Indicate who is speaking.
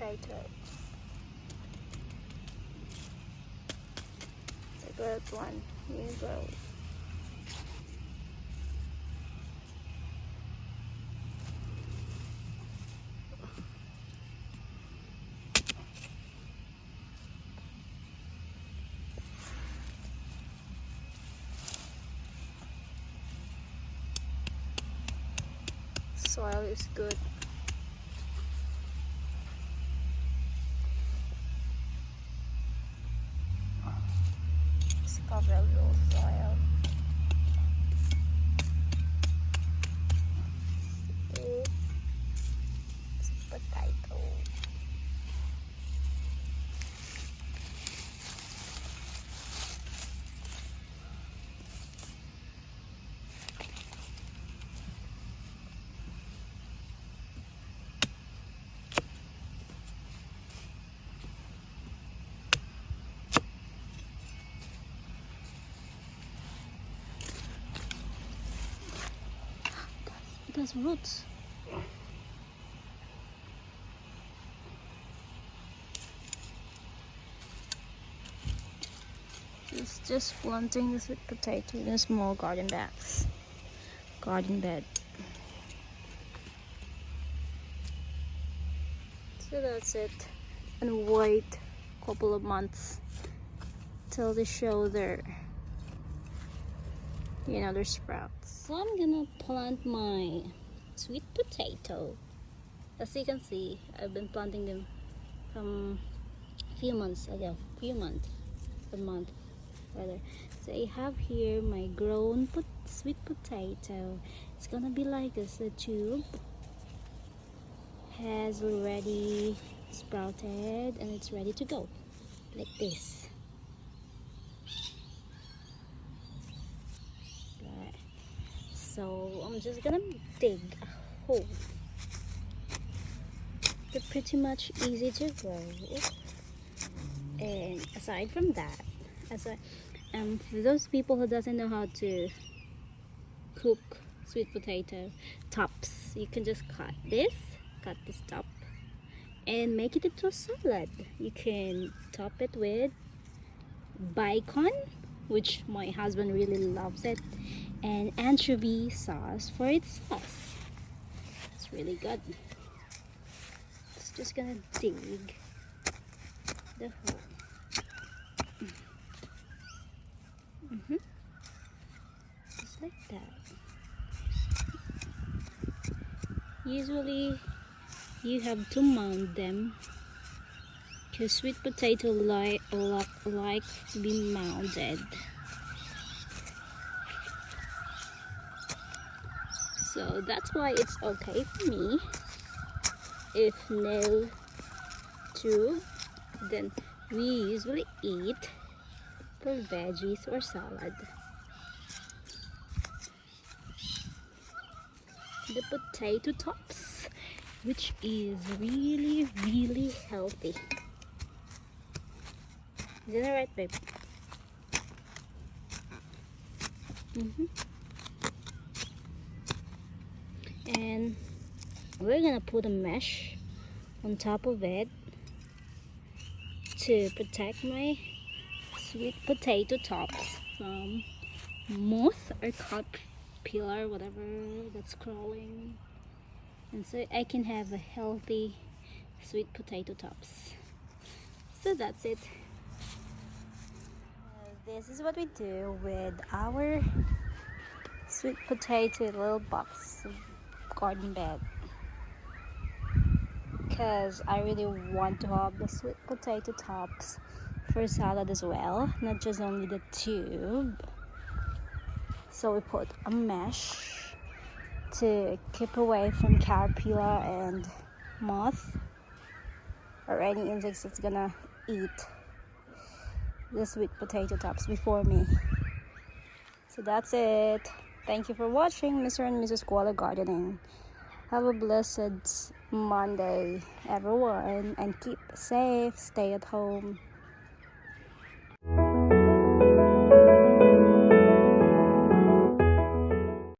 Speaker 1: potato. The good one, new growth. Soil is good. Just cover a little soil. It's potato. It has roots. It's just planting the sweet potato in a small garden bed. So that's it. And wait a couple of months till they show their their sprouts. So I'm gonna plant my sweet potato. As you can see, I've been planting them from a few months ago. A month rather. So I have here my grown sweet potato. It's gonna be like this. The tube has already sprouted and it's ready to go, like this. So I'm just gonna dig a hole. They're pretty much easy to grow. And aside from that, for those people who doesn't know how to cook sweet potato tops, you can just cut this top and make it into a salad. You can top it with bacon, which my husband really loves it, and anchovy sauce for its sauce. It's really good. It's just gonna dig the hole. Just like that. Usually you have to mound them because sweet potato like to be mounded. So that's why it's okay for me. If no tube, then we usually eat for veggies or salad. The potato tops, which is really, really healthy. Isn't that right, babe? And we're gonna put a mesh on top of it to protect my sweet potato tops from moth or caterpillar, whatever that's crawling, and so I can have a healthy sweet potato tops. So that's it. This is what we do with our sweet potato little box garden bed, because I really want to have the sweet potato tops for salad as well, not just only the tube. So we put a mesh to keep away from caterpillar and moth or any insects that's gonna eat the sweet potato tops before me. So that's it. Thank you for watching Mr. and Mrs. Koala Gardening. Have a blessed Monday, everyone, and keep safe, stay at home.